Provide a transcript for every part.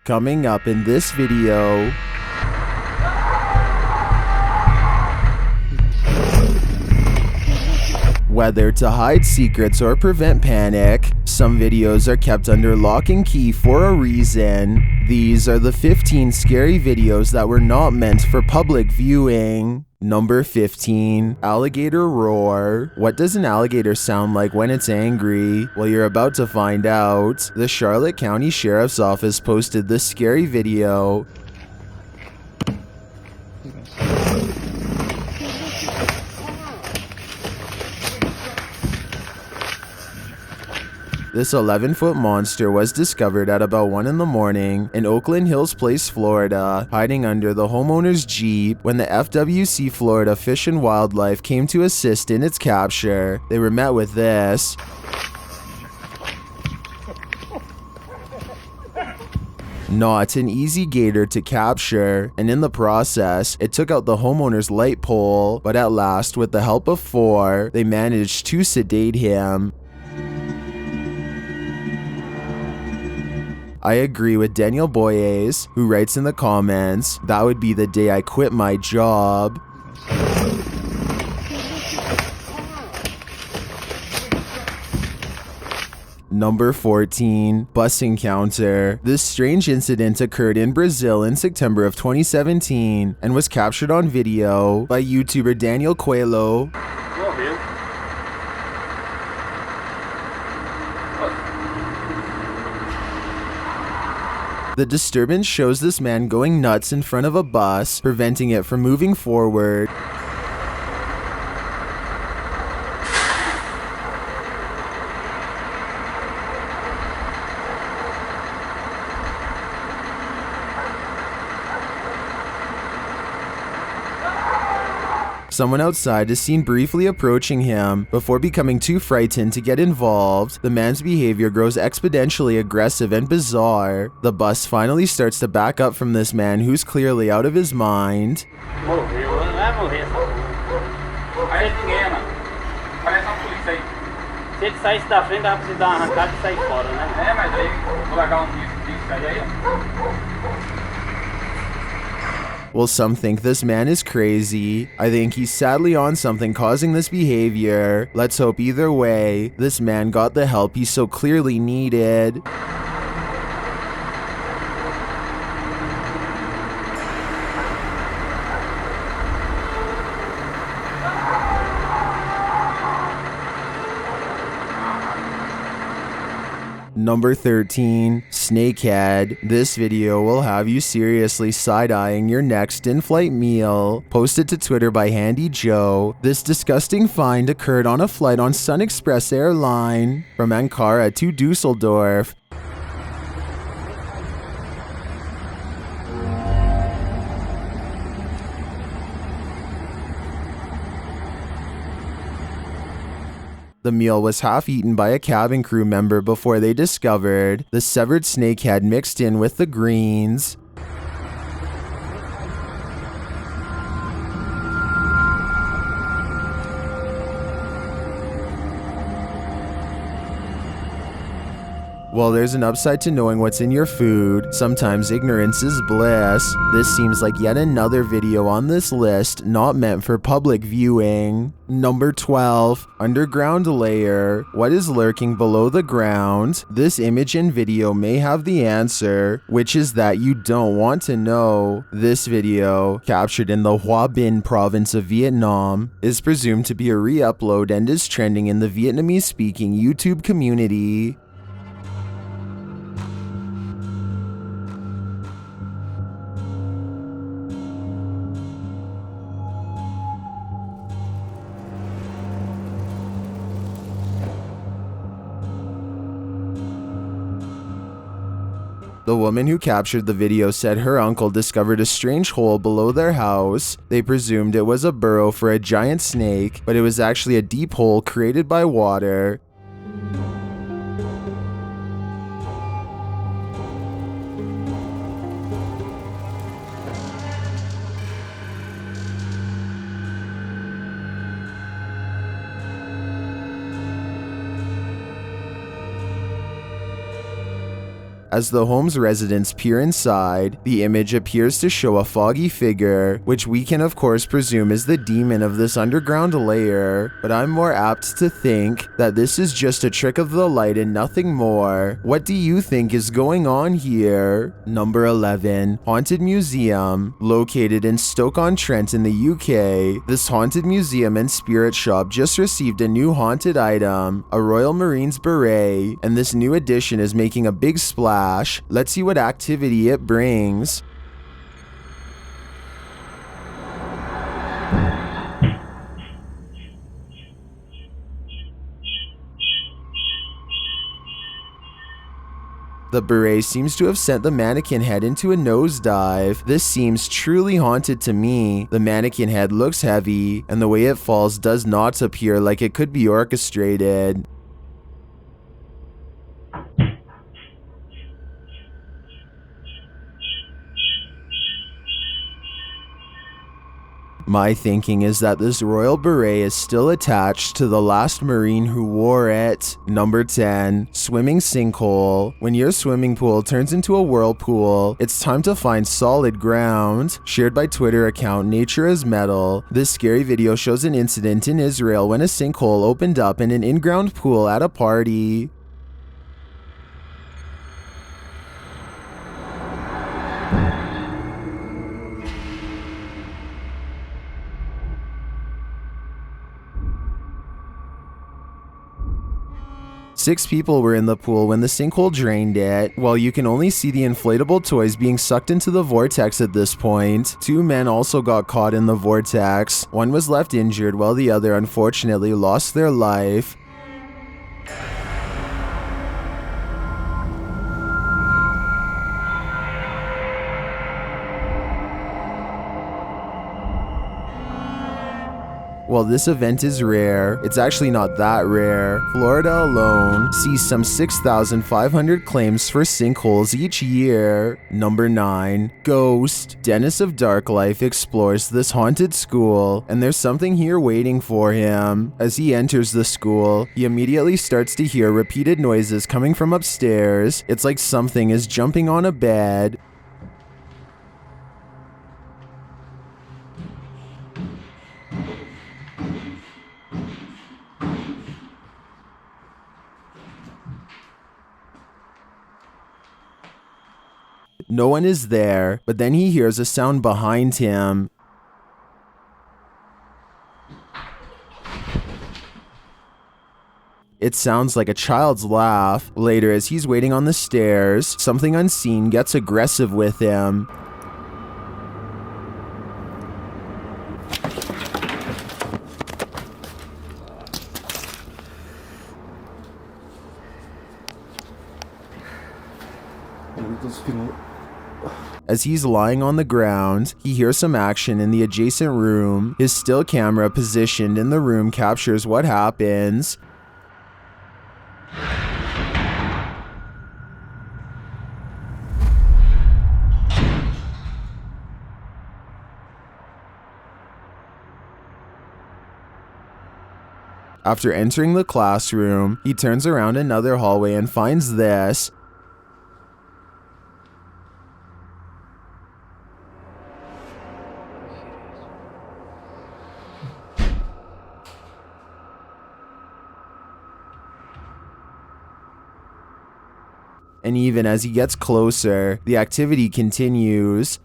Coming up in this video, whether to hide secrets or prevent panic, some videos are kept under lock and key for a reason. These are the 15 scary videos that were not meant for public viewing. Number 15. Alligator roar. What does an alligator sound like when it's angry? Well, you're about to find out. The Charlotte County Sheriff's Office posted this scary video. This 11-foot monster was discovered at about 1 in the morning in Oakland Hills Place, Florida, hiding under the homeowner's Jeep when the FWC Florida Fish and Wildlife came to assist in its capture. They were met with this. Not an easy gator to capture, and in the process, it took out the homeowner's light pole, but at last, with the help of 4, they managed to sedate him. I agree with Daniel Boyes, who writes in the comments, "That would be the day I quit my job." Number 14. Bus encounter. This strange incident occurred in Brazil in September of 2017 and was captured on video by YouTuber Daniel Coelho. The disturbance shows this man going nuts in front of a bus, preventing it from moving forward. Someone outside is seen briefly approaching him before becoming too frightened to get involved. The man's behavior grows exponentially aggressive and bizarre. The bus finally starts to back up from this man who's clearly out of his mind. Well, some think this man is crazy. I think he's sadly on something causing this behavior. Let's hope either way, this man got the help he so clearly needed. Number 13. Snakehead. This video will have you seriously side-eyeing your next in-flight meal. Posted to Twitter by Handy Joe, this disgusting find occurred on a flight on Sun Express airline from Ankara to Dusseldorf. The meal was half eaten by a cabin crew member before they discovered the severed snakehead mixed in with the greens. Well, there's an upside to knowing what's in your food. Sometimes ignorance is bliss. This seems like yet another video on this list not meant for public viewing. Number 12. Underground layer. What is lurking below the ground? This image and video may have the answer, which is that you don't want to know. This video, captured in the Hoa Binh province of Vietnam, is presumed to be a re-upload and is trending in the Vietnamese-speaking YouTube community. The woman who captured the video said her uncle discovered a strange hole below their house. They presumed it was a burrow for a giant snake, but it was actually a deep hole created by water. As the home's residents peer inside, the image appears to show a foggy figure, which we can of course presume is the demon of this underground layer, but I'm more apt to think that this is just a trick of the light and nothing more. What do you think is going on here? Number 11. Haunted Museum. Located in Stoke-on-Trent in the UK, this haunted museum and spirit shop just received a new haunted item, a Royal Marines beret, and this new addition is making a big splash. Let's see what activity it brings. The beret seems to have sent the mannequin head into a nosedive. This seems truly haunted to me. The mannequin head looks heavy, and the way it falls does not appear like it could be orchestrated. My thinking is that this royal beret is still attached to the last Marine who wore it. Number 10. Swimming sinkhole. When your swimming pool turns into a whirlpool, it's time to find solid ground. Shared by Twitter account Nature is Metal, this scary video shows an incident in Israel when a sinkhole opened up in an in-ground pool at a party. Six people were in the pool when the sinkhole drained it. While you can only see the inflatable toys being sucked into the vortex at this point, two men also got caught in the vortex. One was left injured while the other unfortunately lost their life. While this event is rare, it's actually not that rare. Florida alone sees some 6,500 claims for sinkholes each year. Number 9. Ghost. Dennis of Dark Life explores this haunted school, and there's something here waiting for him. As he enters the school, he immediately starts to hear repeated noises coming from upstairs. It's like something is jumping on a bed. No one is there, but then he hears a sound behind him. It sounds like a child's laugh. Later, as he's waiting on the stairs, something unseen gets aggressive with him. As he's lying on the ground, he hears some action in the adjacent room. His still camera positioned in the room captures what happens. After entering the classroom, he turns around another hallway and finds this. And even as he gets closer, the activity continues.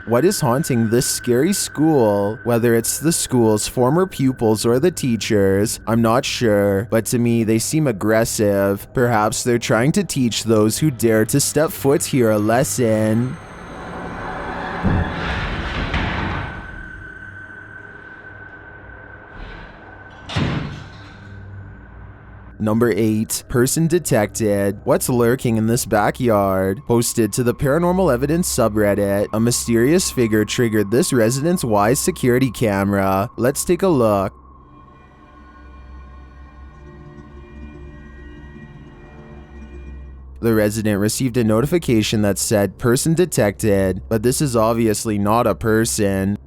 What is haunting this scary school? Whether it's the school's former pupils or the teachers, I'm not sure, but to me they seem aggressive. Perhaps they're trying to teach those who dare to step foot here a lesson. Number 8. Person detected. What's lurking in this backyard? Posted to the Paranormal Evidence subreddit, a mysterious figure triggered this resident's Wyze security camera. Let's take a look. The resident received a notification that said person detected, but this is obviously not a person.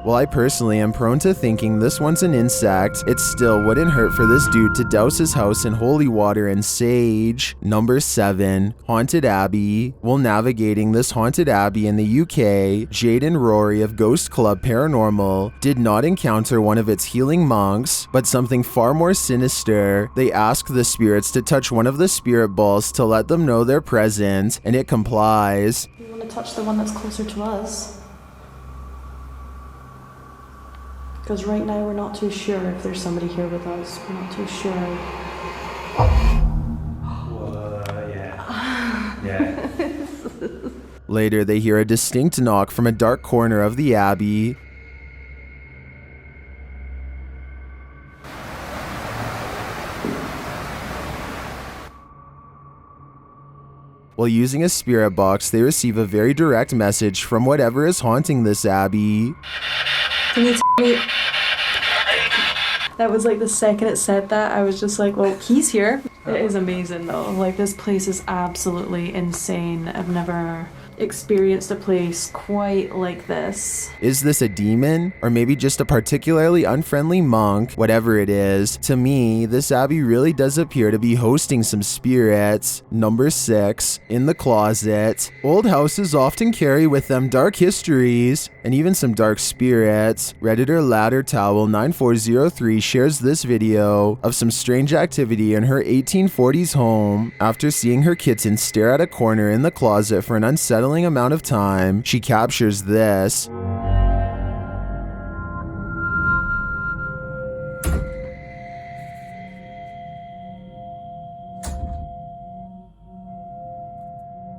While I personally am prone to thinking this one's an insect, it still wouldn't hurt for this dude to douse his house in holy water and sage. Number 7. Haunted Abbey. While navigating this haunted abbey in the UK, Jade and Rory of Ghost Club Paranormal did not encounter one of its healing monks, but something far more sinister. They asked the spirits to touch one of the spirit balls to let them know they're present, and it complies. We want to touch the one that's closer to us. Because right now we're not too sure if there's somebody here with us. We're not too sure. Yeah. Later, they hear a distinct knock from a dark corner of the abbey. While using a spirit box, they receive a very direct message from whatever is haunting this abbey. Can you tell me? That was like the second it said that, I was just like, well, he's here. It is amazing though. Like, this place is absolutely insane. I've never experienced a place quite like this. Is this a demon? Or maybe just a particularly unfriendly monk? Whatever it is, to me, this abbey really does appear to be hosting some spirits. Number 6. In the closet. Old houses often carry with them dark histories, and even some dark spirits. Redditor Ladder Towel 9403 shares this video of some strange activity in her 1840s home. After seeing her kitten stare at a corner in the closet for an unsettling amount of time, she captures this.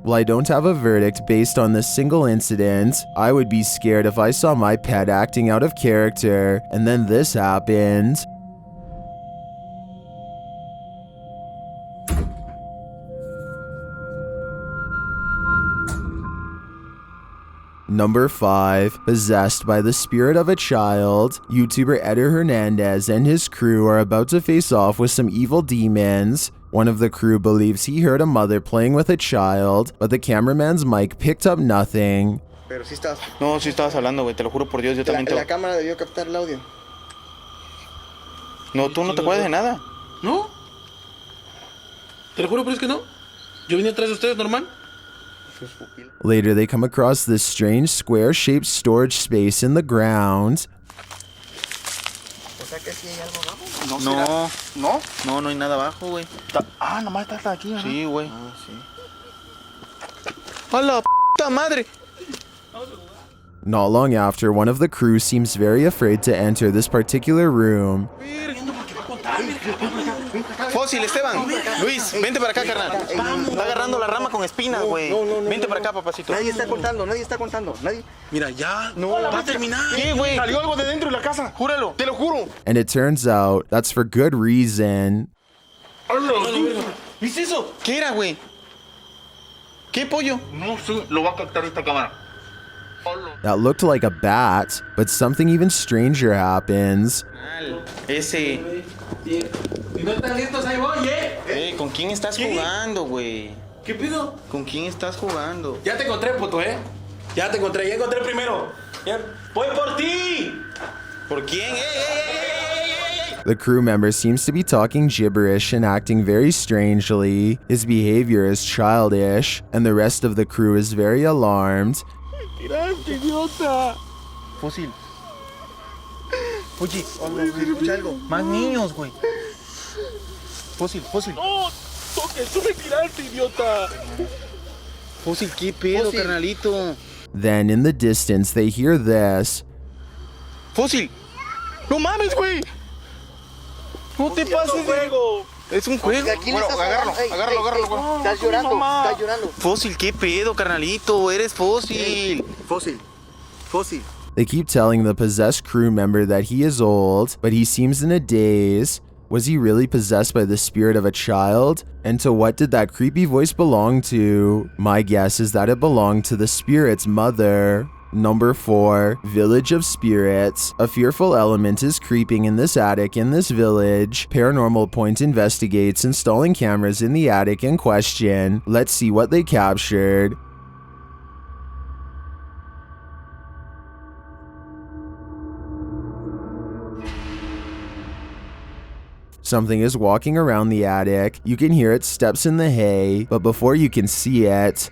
While I don't have a verdict based on this single incident, I would be scared if I saw my pet acting out of character, and then this happened. Number 5. Possessed by the spirit of a child. YouTuber Eder Hernandez and his crew are about to face off with some evil demons. One of the crew believes he heard a mother playing with a child, but the cameraman's mic picked up nothing. Pero sí estabas. No, sí estabas hablando, güey, te lo juro por Dios, yo también te... La cámara debió captar el audio. No, tú no te acuerdas de nada. ¿No? Te lo juro, pero es que no. Yo vine atrás de ustedes, normal. Later, they come across this strange square-shaped storage space in the ground. O sea que sí hay algo abajo. No, no hay nada abajo, güey. Ah, nomás está hasta aquí, ¿no? Sí, güey. Ah, sí. ¡A la puta madre! Not long after, one of the crew seems very afraid to enter this particular room. Fósil, Esteban. Luis, vente para acá, carnal. Está agarrando la rama con espinas, güey. Vente para acá, papacito. Nadie está contando, nadie. Mira, ya. No, va a terminar. ¿Qué, güey? Salió algo de dentro de la casa. Júralo. Te lo juro. And it turns out, that's for good reason. ¿Viste eso? ¿Qué era, güey? ¿Qué pollo? No sé, lo va a captar esta cámara. That looked like a bat, but something even stranger happens. Ese... Si no están listos, ahí voy, ¿con quién estás jugando, güey? ¿Qué pido? ¿Con quién estás jugando? Ya te encontré, puto, ya encontré primero. Ya. ¡Voy por ti! ¿Por quién? The crew member seems to be talking gibberish and acting very strangely. His behavior is childish, and the rest of the crew is very alarmed. Fósil. Oye, escucha algo. Más niños, güey. Fósil. ¡No! ¡Toques! ¡Tú me tiraste, idiota! Fósil, ¿qué pedo, carnalito? Then, in the distance, they hear this. Fósil. ¡No mames, güey! No te pases, juego. Es un juego. Bueno, agárralo, güey. Estás llorando. Fósil, ¿qué pedo, carnalito? Eres Fósil. Fósil. They keep telling the possessed crew member that he is old, but he seems in a daze. Was he really possessed by the spirit of a child? And to what did that creepy voice belong to? My guess is that it belonged to the spirit's mother. Number 4. Village of Spirits. A fearful element is creeping in this attic in this village. Paranormal Point investigates, installing cameras in the attic in question. Let's see what they captured. Something is walking around the attic. You can hear its steps in the hay, but before you can see it,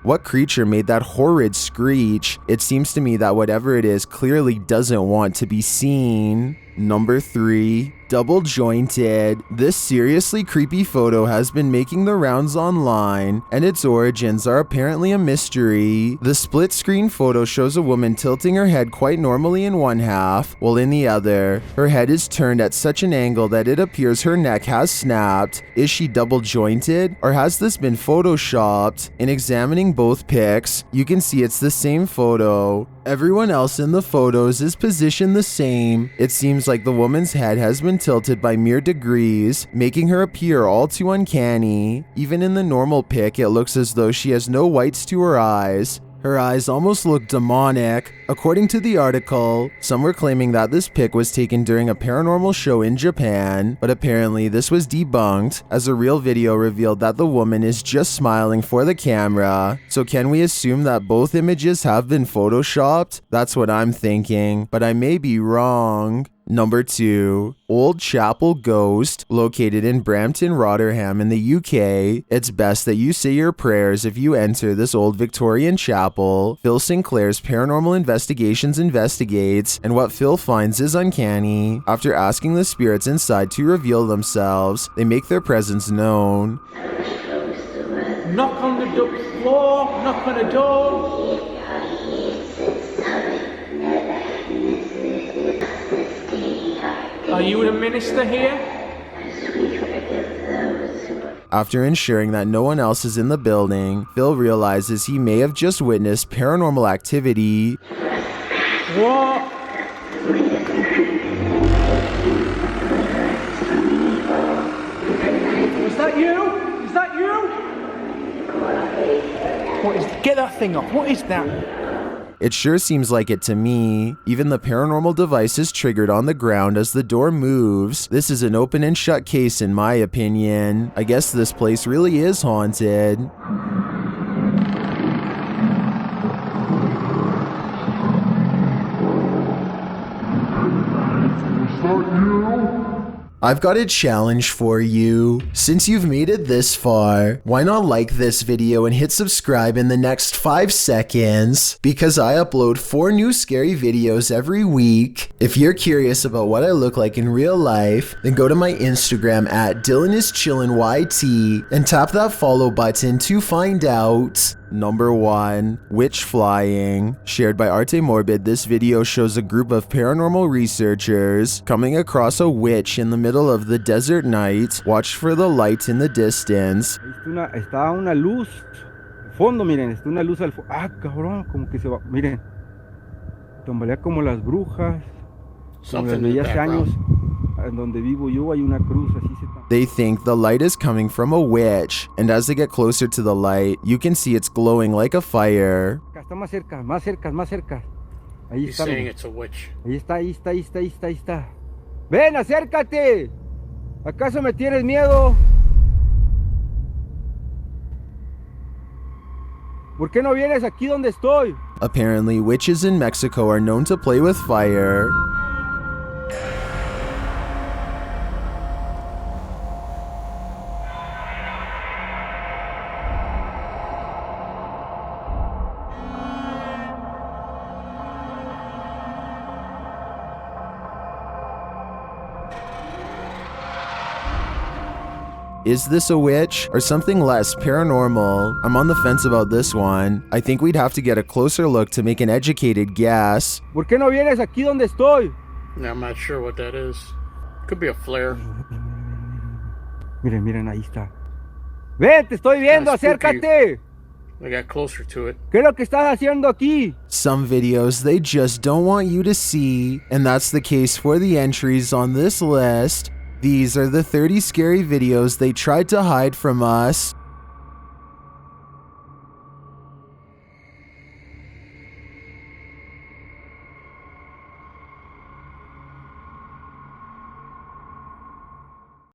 what creature made that horrid screech? It seems to me that whatever it is clearly doesn't want to be seen. Number 3. Double jointed. This seriously creepy photo has been making the rounds online, and its origins are apparently a mystery. The split screen photo shows a woman tilting her head quite normally in one half, while in the other, her head is turned at such an angle that it appears her neck has snapped. Is she double jointed, or has this been photoshopped? In examining both pics, you can see it's the same photo. Everyone else in the photos is positioned the same. It seems like the woman's head has been tilted by mere degrees, making her appear all too uncanny. Even in the normal pic, it looks as though she has no whites to her eyes. Her eyes almost look demonic. According to the article, some were claiming that this pic was taken during a paranormal show in Japan, but apparently this was debunked, as a real video revealed that the woman is just smiling for the camera. So can we assume that both images have been photoshopped? That's what I'm thinking, but I may be wrong. Number 2. Old Chapel Ghost, located in Brampton, Rotherham in the UK. It's best that you say your prayers if you enter this old Victorian chapel. Phil Sinclair's Paranormal Investigations investigates, and what Phil finds is uncanny. After asking the spirits inside to reveal themselves, they make their presence known. Knock on the floor, knock on the door. Are you the minister here? After ensuring that no one else is in the building, Phil realizes he may have just witnessed paranormal activity. What? Was that you? Is that you? What is? Get that thing off. What is that? It sure seems like it to me. Even the paranormal device is triggered on the ground as the door moves. This is an open and shut case in my opinion. I guess this place really is haunted. I've got a challenge for you. Since you've made it this far, why not like this video and hit subscribe in the next 5 seconds? Because I upload 4 new scary videos every week. If you're curious about what I look like in real life, then go to my Instagram at DylanIsChillinYT and tap that follow button to find out. Number 1. Witch Flying. Shared by Arte Morbid, this video shows a group of paranormal researchers coming across a witch in the middle of the desert night. Watch for the light in the distance. Está una luz al fondo, miren, está una luz al fondo. Ah, cabrón, como que se va, miren. Tambalea como las brujas. Como las veía hace años. En donde vivo yo hay una cruz, así se. They think the light is coming from a witch, and as they get closer to the light, you can see it's glowing like a fire. Está más cerca, más cerca, más cerca. Ahí He's está. saying it's a witch. Ahí está, ahí está, ahí está, ahí está, ahí está. Ven, acércate. ¿Acaso me tienes miedo? ¿Por qué no vienes aquí donde estoy? Apparently, witches in Mexico are known to play with fire. Is this a witch or something less paranormal? I'm on the fence about this one. I think we'd have to get a closer look to make an educated guess. ¿Por qué no vienes aquí donde estoy? Yeah, I'm not sure what that is. Could be a flare. Miren, miren, ahí está. Ven, te estoy viendo, acércate. I got closer to it. ¿Qué es lo que estás haciendo aquí? Some videos they just don't want you to see, and that's the case for the entries on this list. These are the 30 scary videos they tried to hide from us.